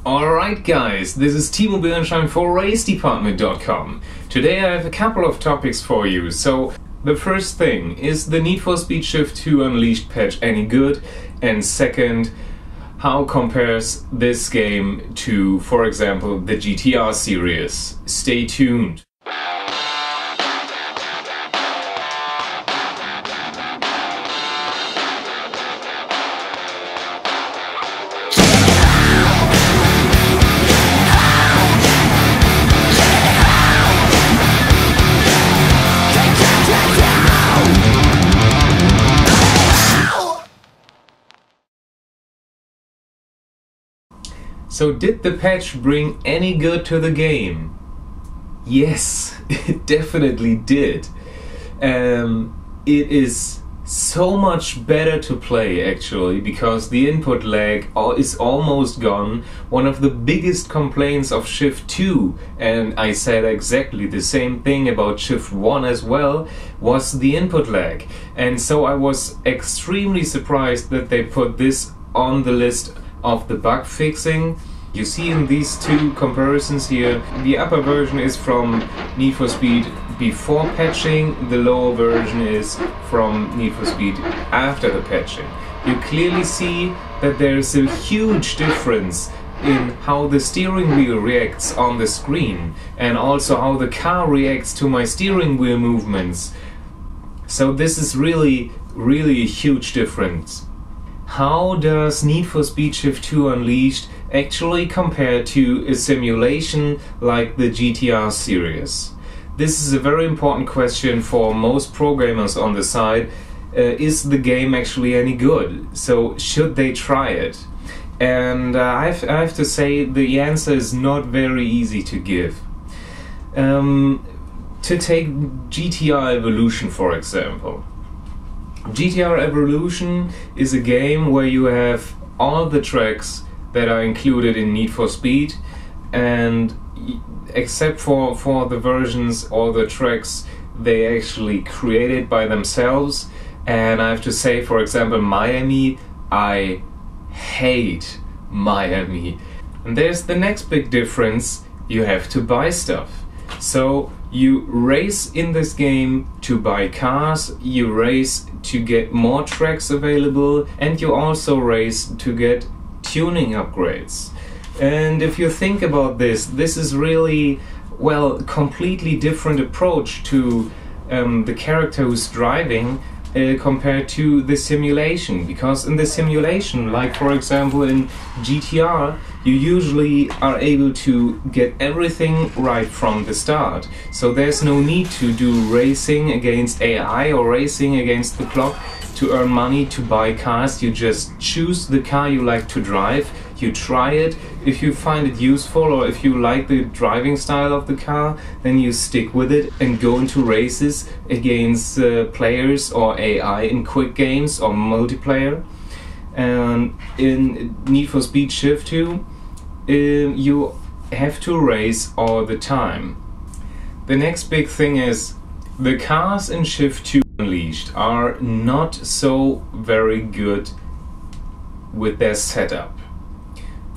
Alright guys, this is Timo Birnstein for RaceDepartment.com. Today I have a couple of topics for you. So the first thing, is the Need for Speed Shift 2 Unleashed patch any good? And second, how compares this game to, for example, the GTR series? Stay tuned. So did the patch bring any good to the game? Yes, it definitely did. It is so much better to play actually, because the input lag is almost gone. One of the biggest complaints of Shift 2, and I said exactly the same thing about Shift 1 as well, was the input lag. And so I was extremely surprised that they put this on the list of the bug fixing. You see in these two comparisons here, the upper version is from Need for Speed before patching, the lower version is from Need for Speed after the patching. You clearly see that there is a huge difference in how the steering wheel reacts on the screen, and also how the car reacts to my steering wheel movements. So this is really a huge difference. How does Need for Speed Shift 2 Unleashed actually compare to a simulation like the GTR series? This is a very important question for most programmers on the side. Is the game actually any good? So should they try it? And I have to say the answer is not very easy to give. To take GTR Evolution for example. GTR Evolution is a game where you have all the tracks that are included in Need for Speed, and except for the versions, all the tracks they actually created by themselves. And I have to say, for example, Miami, I hate Miami. And there's the next big difference, you have to buy stuff. So you race in this game to buy cars, you race to get more tracks available, and you also race to get tuning upgrades. And if you think about this, this is really, well, completely different approach to the character who's driving compared to the simulation. Because in the simulation, like for example in GTR, you usually are able to get everything right from the start. So there's no need to do racing against AI or racing against the clock to earn money to buy cars. You just choose the car you like to drive, you try it. If you find it useful or if you like the driving style of the car, then you stick with it and go into races against players or AI in quick games or multiplayer. And in Need for Speed Shift 2, you have to race all the time. The next big thing is the cars in Shift 2 Unleashed are not so very good with their setup.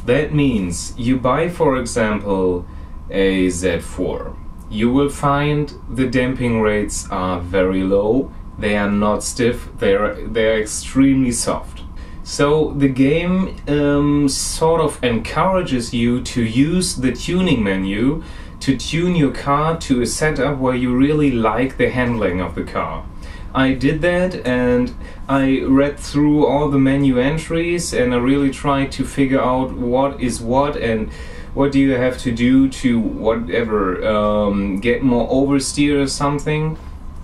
That means you buy, for example, a Z4. You will find the damping rates are very low, they are not stiff, they're extremely soft. So the game sort of encourages you to use the tuning menu to tune your car to a setup where you really like the handling of the car. I did that, and I read through all the menu entries, and I really tried to figure out what is what and what do you have to do to whatever, get more oversteer or something,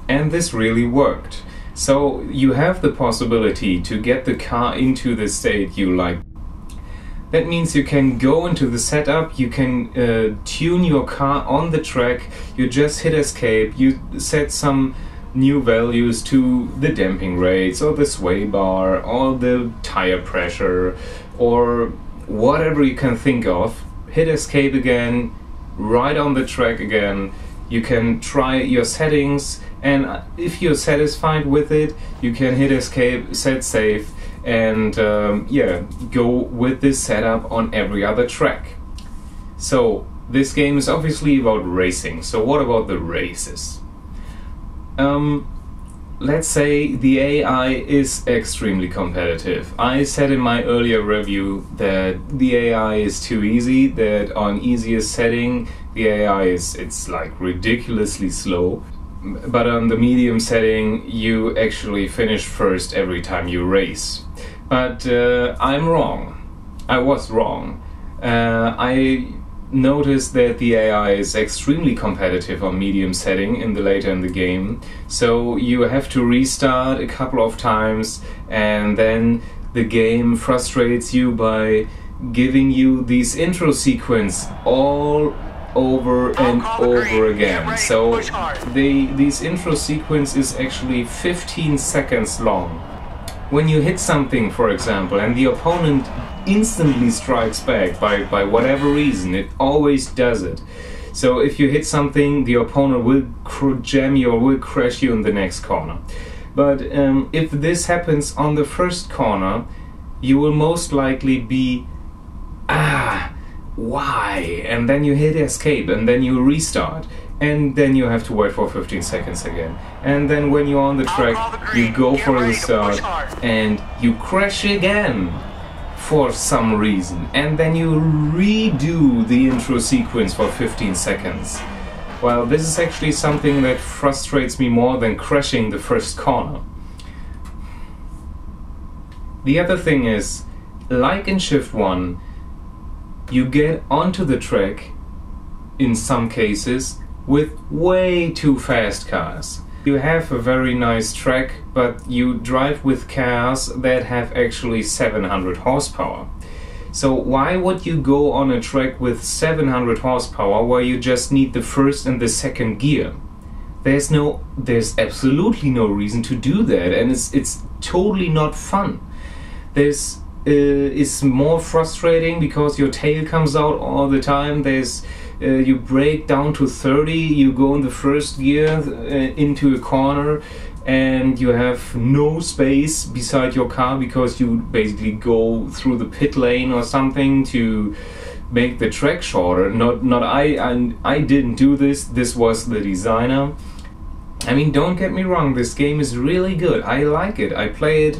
and this really worked. So you have the possibility to get the car into the state you like. That means you can go into the setup, you can tune your car on the track, you just hit escape, you set some new values to the damping rates or the sway bar or the tire pressure or whatever you can think of. Hit escape again, right on the track again. You can try your settings, and if you're satisfied with it, you can hit escape, set save, and yeah, go with this setup on every other track. So this game is obviously about racing. So what about the races? Let's say the AI is extremely competitive. I said in my earlier review that the AI is too easy, that on easiest setting the AI it's like ridiculously slow, but on the medium setting you actually finish first every time you race. But I'm wrong. I was wrong. I notice that the AI is extremely competitive on medium setting later in the game, so you have to restart a couple of times, and then the game frustrates you by giving you these intro sequence all over and over again. So this intro sequence is actually 15 seconds long. When you hit something, for example, and the opponent instantly strikes back by whatever reason, it always does it. So if you hit something, the opponent will jam you or will crash you in the next corner. But if this happens on the first corner, you will most likely be why? And then you hit escape, and then you restart, and then you have to wait for 15 seconds again. And then when you're on the track, you go for the start and you crash again for some reason, and then you redo the intro sequence for 15 seconds. Well, this is actually something that frustrates me more than crashing the first corner. The other thing is, like in Shift 1, you get onto the track, in some cases, with way too fast cars. You have a very nice track, but you drive with cars that have actually 700 horsepower. So why would you go on a track with 700 horsepower where you just need the first and the second gear? There's absolutely no reason to do that, and it's totally not fun. This is more frustrating because your tail comes out all the time. You brake down to 30, you go in the first gear into a corner, and you have no space beside your car because you basically go through the pit lane or something to make the track shorter. I didn't do this. This was the designer. I mean, don't get me wrong, this game is really good. I like it. I play it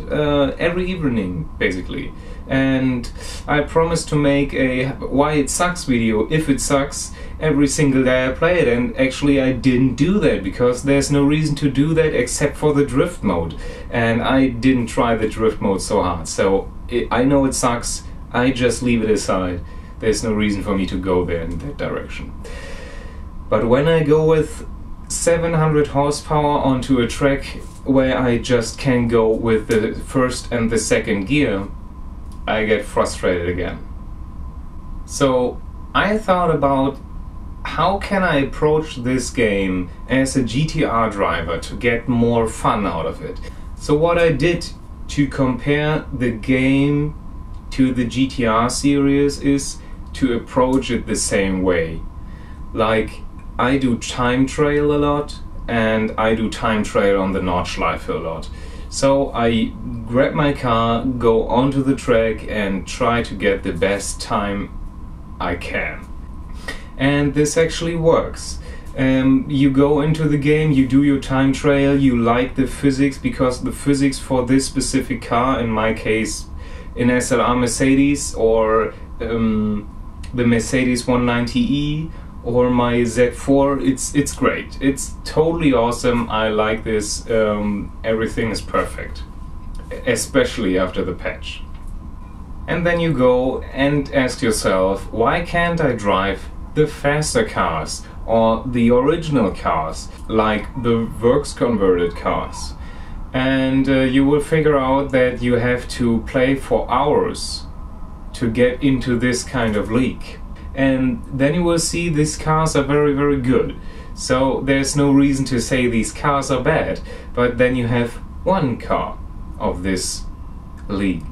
every evening, basically. And I promise to make a why it sucks video, if it sucks, every single day I play it. And actually I didn't do that because there's no reason to do that except for the drift mode. And I didn't try the drift mode so hard. So I know it sucks, I just leave it aside. There's no reason for me to go there in that direction. But when I go with 700 horsepower onto a track where I just can go with the first and the second gear, I get frustrated again. So I thought about how can I approach this game as a GTR driver to get more fun out of it. So what I did to compare the game to the GTR series is to approach it the same way. Like, I do time trial a lot, and I do time trial on the Nordschleife a lot. So I grab my car, go onto the track and try to get the best time I can. And this actually works. You go into the game, you do your time trial, you like the physics, because the physics for this specific car, in my case an SLR Mercedes or the Mercedes 190e or my Z4, it's great. It's totally awesome. I like this. Everything is perfect, especially after the patch. And then you go and ask yourself, why can't I drive the faster cars or the original cars, like the works converted cars? And you will figure out that you have to play for hours to get into this kind of league. And then you will see these cars are very, very good. So there's no reason to say these cars are bad, but then you have one car of this league.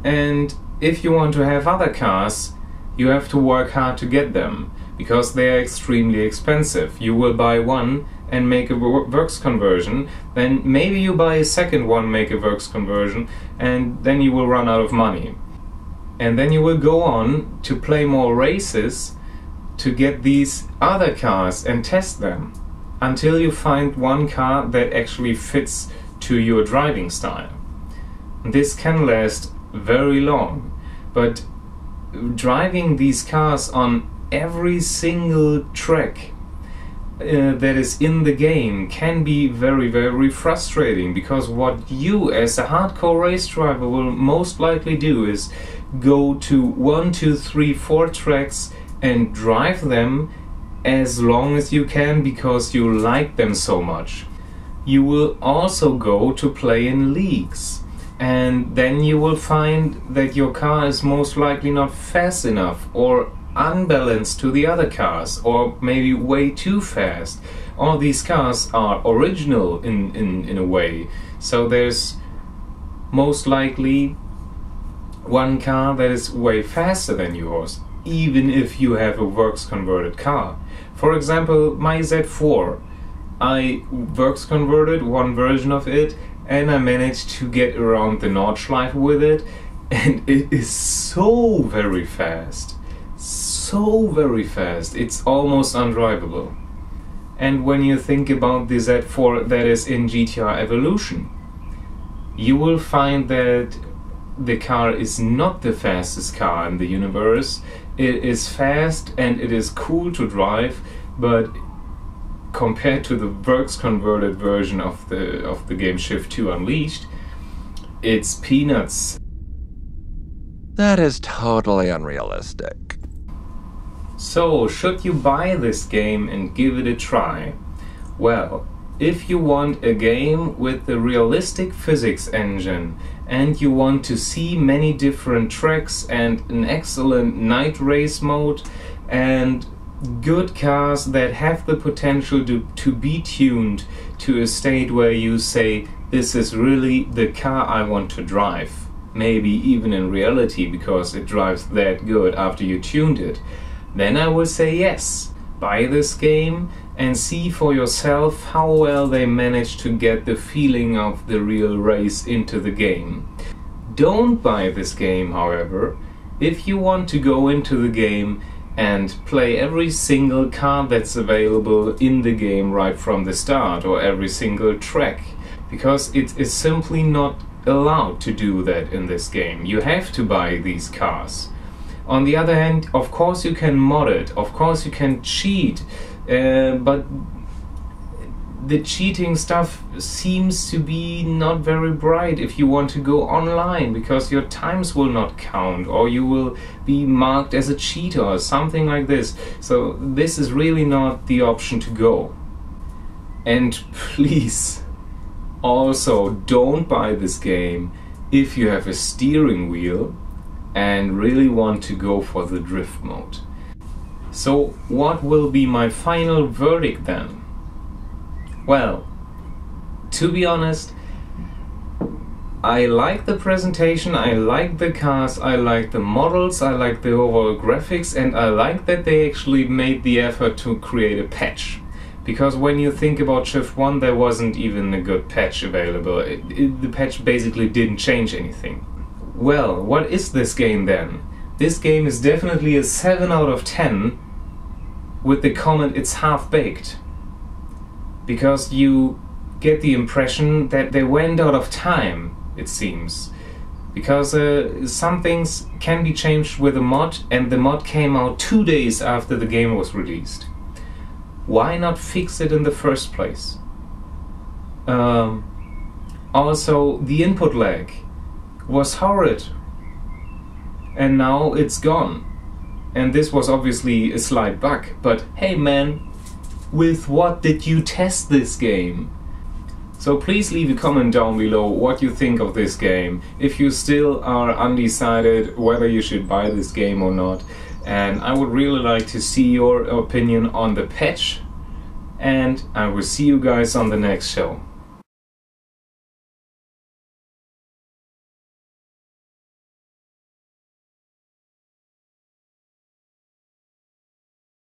And if you want to have other cars, you have to work hard to get them, because they are extremely expensive. You will buy one and make a works conversion, then maybe you buy a second one, make a works conversion, and then you will run out of money. And then you will go on to play more races to get these other cars and test them until you find one car that actually fits to your driving style. This can last very long, but driving these cars on every single track that is in the game can be very, very frustrating, because what you as a hardcore race driver will most likely do is go to 1, 2, 3, 4 tracks and drive them as long as you can because you like them so much. You will also go to play in leagues, and then you will find that your car is most likely not fast enough or unbalanced to the other cars, or maybe way too fast. All these cars are original in a way, so there's most likely one car that is way faster than yours, even if you have a works converted car. For example, my Z4, I works converted one version of it, and I managed to get around the Nordschleife with it, and it is so very fast. So very fast, it's almost undrivable. And when you think about the Z4 that is in GTR Evolution, you will find that the car is not the fastest car in the universe. It is fast and it is cool to drive, but compared to the works converted version of the game Shift 2 Unleashed, it's peanuts. That is totally unrealistic. So, should you buy this game and give it a try? Well, if you want a game with a realistic physics engine and you want to see many different tracks and an excellent night race mode and good cars that have the potential to be tuned to a state where you say, this is really the car I want to drive, maybe even in reality because it drives that good after you tuned it, then I will say yes, buy this game and see for yourself how well they manage to get the feeling of the real race into the game. Don't buy this game, however, if you want to go into the game and play every single car that's available in the game right from the start, or every single track, because it is simply not allowed to do that in this game. You have to buy these cars. On the other hand, of course you can mod it, of course you can cheat, but the cheating stuff seems to be not very bright if you want to go online, because your times will not count, or you will be marked as a cheater or something like this. So this is really not the option to go. And please, also don't buy this game if you have a steering wheel and really want to go for the drift mode. So what will be my final verdict then? Well, to be honest, I like the presentation, I like the cars, I like the models, I like the overall graphics, and I like that they actually made the effort to create a patch. Because when you think about Shift 1, there wasn't even a good patch available. The patch basically didn't change anything. Well, what is this game then? This game is definitely a 7 out of 10, with the comment it's half-baked. Because you get the impression that they went out of time, it seems. Because some things can be changed with a mod, and the mod came out 2 days after the game was released. Why not fix it in the first place? Also, the input lag was horrid, and now it's gone. And this was obviously a slight bug, but hey man, with what did you test this game? So please leave a comment down below what you think of this game, if you still are undecided whether you should buy this game or not. And I would really like to see your opinion on the patch, and I will see you guys on the next show.